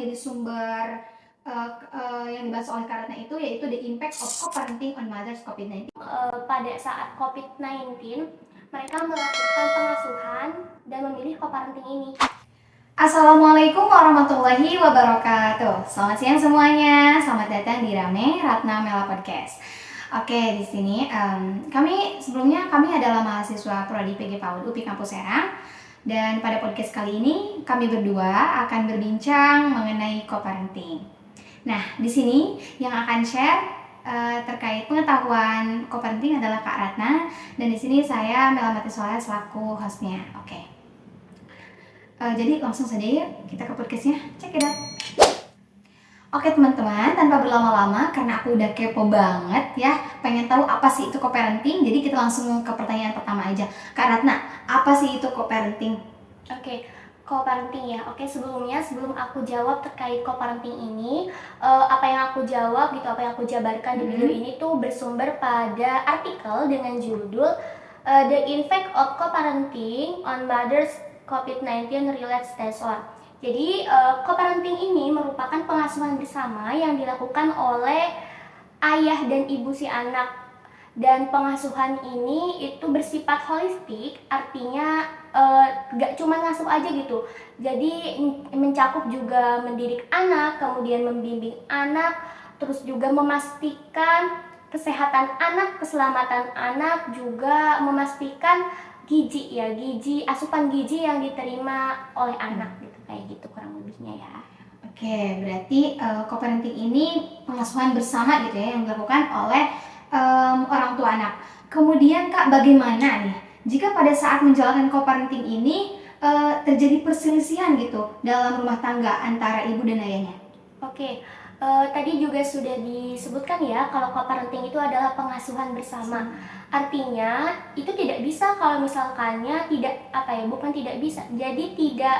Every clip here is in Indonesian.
menjadi sumber yang dibahas oleh Kak Ratna itu yaitu the impact of co-parenting on mothers COVID-19. Pada saat COVID-19, mereka melakukan pengasuhan dan memilih co-parenting ini. Assalamualaikum warahmatullahi wabarakatuh. Selamat siang semuanya. Selamat datang di Rame Ratna Mela Podcast. Oke, di sini kami adalah mahasiswa Prodi PG PAUD UPI Kampus Serang. Dan pada podcast kali ini kami berdua akan berbincang mengenai co-parenting. Nah, di sini yang akan share terkait pengetahuan co-parenting adalah Kak Ratna, dan di sini saya Mela Soleh selaku hostnya. Oke. Jadi langsung saja ya kita ke podcastnya. Check it out. Oke teman-teman, tanpa berlama-lama karena aku udah kepo banget ya, pengen tahu apa sih itu co-parenting. Jadi kita langsung ke pertanyaan pertama aja. Kak Ratna, apa sih itu co-parenting? Oke, co-parenting ya. Oke, sebelum aku jawab terkait co-parenting ini, apa yang aku jawab gitu, apa yang aku jabarkan di video ini tuh bersumber pada artikel dengan judul The Impact of Co-parenting on Mothers COVID-19 Related Stressor. Jadi co-parenting ini merupakan pengasuhan bersama yang dilakukan oleh ayah dan ibu si anak, dan pengasuhan ini itu bersifat holistik, artinya gak cuma ngasuh aja gitu. Jadi mencakup juga mendidik anak, kemudian membimbing anak, terus juga memastikan kesehatan anak, keselamatan anak, juga memastikan asupan gizi yang diterima oleh anak gitu, kayak gitu kurang lebihnya ya. Oke, berarti co-parenting ini pengasuhan bersama gitu ya yang dilakukan oleh orang tua anak. Kemudian Kak, bagaimana nih jika pada saat menjalankan co-parenting ini terjadi perselisihan gitu dalam rumah tangga antara ibu dan ayahnya? Oke, tadi juga sudah disebutkan ya kalau co-parenting itu adalah pengasuhan bersama. Artinya itu tidak bisa kalau misalkannya jadi tidak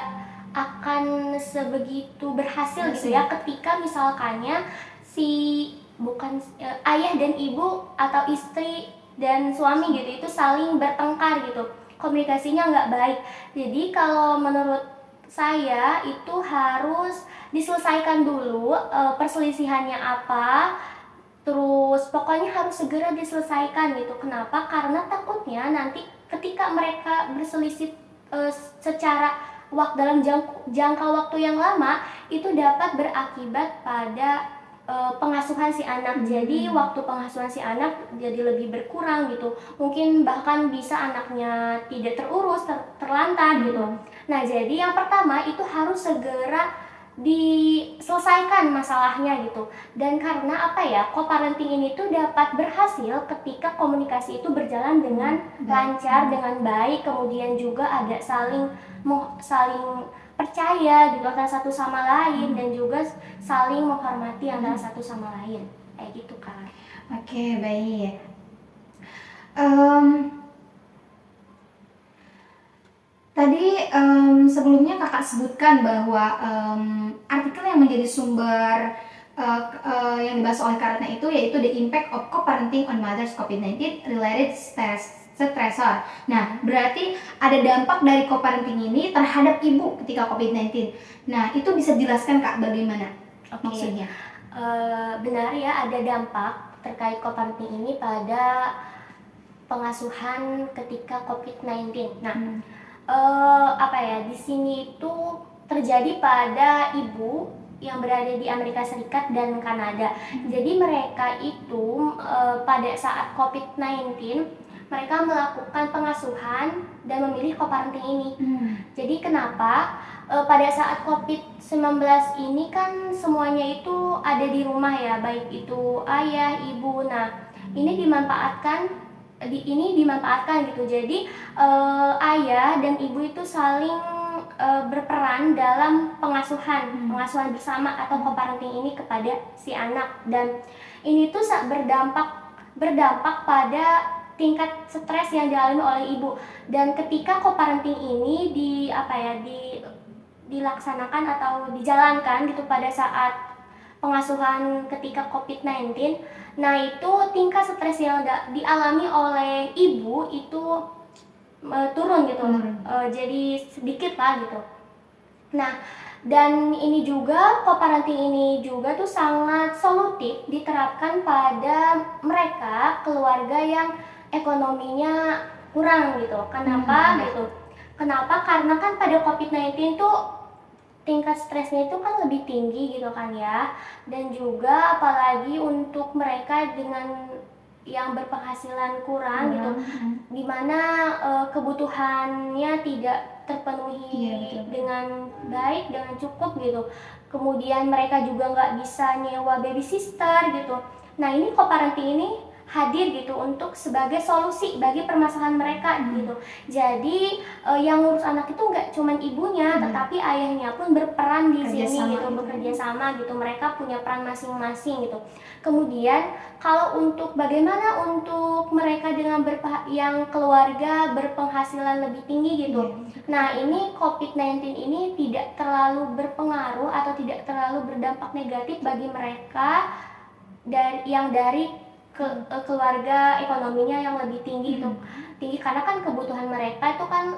akan sebegitu berhasil gitu ya ketika misalkannya ayah dan ibu atau istri dan suami gitu itu saling bertengkar gitu, komunikasinya nggak baik. Jadi kalau menurut saya itu harus diselesaikan dulu perselisihannya apa, terus pokoknya harus segera diselesaikan gitu. Kenapa? Karena takutnya nanti ketika mereka berselisih secara dalam jangka waktu yang lama itu dapat berakibat pada pengasuhan si anak. Jadi waktu pengasuhan si anak jadi lebih berkurang gitu. Mungkin bahkan bisa anaknya tidak terurus, terlantar gitu. Nah, jadi yang pertama itu harus segera diselesaikan masalahnya gitu. Dan karena co-parenting ini tuh dapat berhasil ketika komunikasi itu berjalan dengan lancar, dengan baik, kemudian juga ada saling percaya gitu antara satu sama lain, dan juga saling menghormati antara satu sama lain, kayak gitu kan. Oke, baik. Tadi sebelumnya kakak sebutkan bahwa artikel yang menjadi sumber yang dibahas oleh Kak Ratna itu yaitu the impact of co-parenting on mothers COVID-19 related stressor. Nah, berarti ada dampak dari co-parenting ini terhadap ibu ketika COVID-19. Nah, itu bisa dijelaskan Kak bagaimana maksudnya? Benar ya, ada dampak terkait co-parenting ini pada pengasuhan ketika COVID-19. Nah, di sini itu terjadi pada ibu yang berada di Amerika Serikat dan Kanada. Jadi mereka itu pada saat COVID-19 mereka melakukan pengasuhan dan memilih co-parenting ini. Jadi kenapa? Pada saat COVID-19 ini kan semuanya itu ada di rumah ya, baik itu ayah, ibu. Nah, ini dimanfaatkan gitu. Jadi ayah dan ibu itu saling berperan dalam pengasuhan bersama atau co-parenting ini kepada si anak, dan ini tuh berdampak pada tingkat stres yang dialami oleh ibu. Dan ketika co-parenting ini dilaksanakan atau dijalankan gitu pada saat pengasuhan ketika COVID-19, nah itu tingkat stres yang dialami oleh ibu itu turun gitu, jadi sedikit lah gitu. Nah, Dan ini juga co-parenting ini juga tuh sangat solutif diterapkan pada mereka keluarga yang ekonominya kurang gitu. Kenapa gitu? Kenapa? Karena kan pada COVID-19 tuh tingkat stresnya itu kan lebih tinggi gitu kan ya. Dan juga apalagi untuk mereka dengan yang berpenghasilan kurang gitu, dimana kebutuhannya tidak terpenuhi dengan baik, dengan cukup gitu. Kemudian mereka juga nggak bisa nyewa babysitter gitu. Nah ini co-parenting ini hadir gitu untuk sebagai solusi bagi permasalahan mereka gitu. Jadi yang ngurus anak itu nggak cuman ibunya, tetapi ayahnya pun berperan di sini gitu, bekerja sama gitu. Mereka punya peran masing-masing gitu. Kemudian kalau untuk bagaimana untuk mereka dengan yang keluarga berpenghasilan lebih tinggi gitu. Nah ini COVID-19 ini tidak terlalu berpengaruh atau tidak terlalu berdampak negatif bagi mereka dari keluarga ekonominya yang lebih tinggi itu tinggi, karena kan kebutuhan mereka itu kan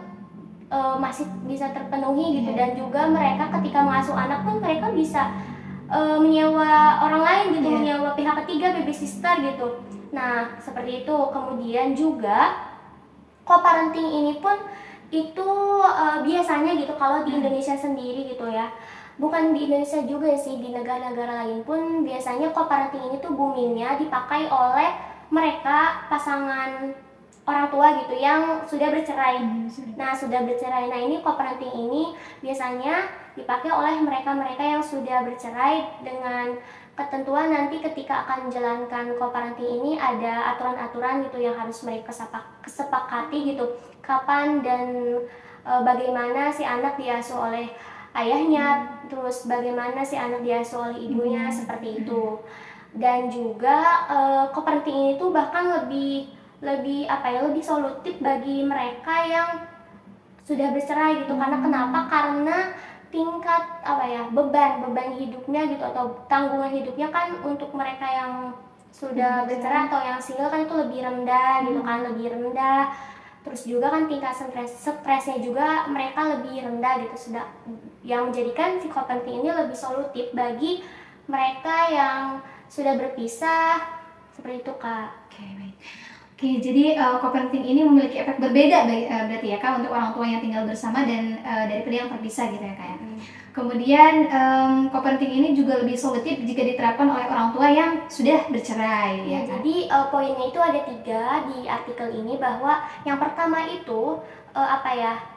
masih bisa terpenuhi gitu. Dan juga mereka ketika mengasuh anak pun mereka bisa menyewa orang lain gitu, menyewa pihak ketiga, babysitter gitu. Nah seperti itu. Kemudian juga co-parenting ini pun itu biasanya gitu kalau di Indonesia sendiri gitu ya, bukan di Indonesia juga sih, di negara-negara lain pun biasanya co-parenting ini tuh boomingnya dipakai oleh mereka pasangan orang tua gitu yang sudah bercerai. Nah sudah bercerai. Nah ini co-parenting ini biasanya dipakai oleh mereka-mereka yang sudah bercerai, dengan ketentuan nanti ketika akan menjalankan co-parenting ini ada aturan-aturan gitu yang harus mereka kesepakati gitu, kapan dan bagaimana si anak diasuh oleh ayahnya, terus bagaimana si anak diasuh oleh ibunya, seperti itu. Dan juga co-parenting ini tuh bahkan lebih solutif bagi mereka yang sudah bercerai gitu. Karena kenapa? Karena tingkat beban hidupnya gitu, atau tanggungan hidupnya kan untuk mereka yang sudah bercerai atau yang single kan itu lebih rendah gitu kan, lebih rendah. Terus juga kan tingkat stresnya juga mereka lebih rendah gitu, yang menjadikan si co-parenting ini lebih solutif bagi mereka yang sudah berpisah, seperti itu Kak. Oke, jadi co-parenting ini memiliki efek berbeda berarti ya Kak untuk orang tua yang tinggal bersama dan daripada yang terpisah gitu ya Kak ya. Kemudian co-parenting ini juga lebih solutif jika diterapkan oleh orang tua yang sudah bercerai ya Kak. Jadi poinnya itu ada 3 di artikel ini, bahwa yang pertama itu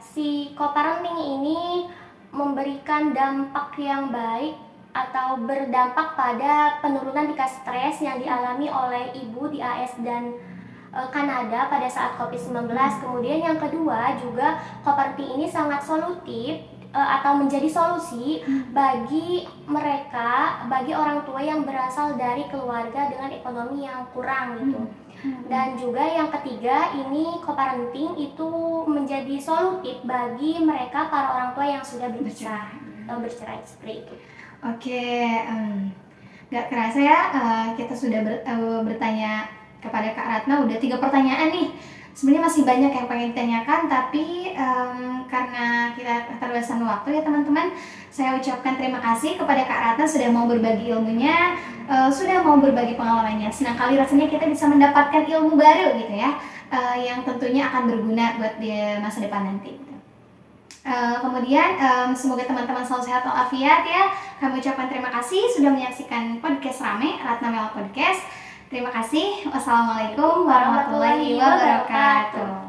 si co-parenting ini memberikan dampak yang baik atau berdampak pada penurunan tingkat stres yang dialami oleh ibu di AS dan Kanada pada saat COVID-19. Kemudian yang kedua juga co-parenting ini sangat solutif atau menjadi solusi bagi orang tua yang berasal dari keluarga dengan ekonomi yang kurang gitu. Dan juga yang ketiga, ini co-parenting itu menjadi solutif bagi mereka para orang tua yang sudah bercerai seperti itu. Oke, nggak kerasa ya kita sudah bertanya kepada Kak Ratna udah 3 pertanyaan nih. Sebenarnya masih banyak yang pengen ditanyakan, tapi karena kita keterbatasan waktu ya teman-teman, saya ucapkan terima kasih kepada Kak Ratna sudah mau berbagi ilmunya, sudah mau berbagi pengalamannya. Senang kali rasanya kita bisa mendapatkan ilmu baru gitu ya, yang tentunya akan berguna buat di masa depan nanti. Kemudian semoga teman-teman selalu sehat walafiat ya. Kami ucapkan terima kasih sudah menyaksikan podcast Rame, Ratna Mela Podcast. Terima kasih. Wassalamualaikum warahmatullahi wabarakatuh.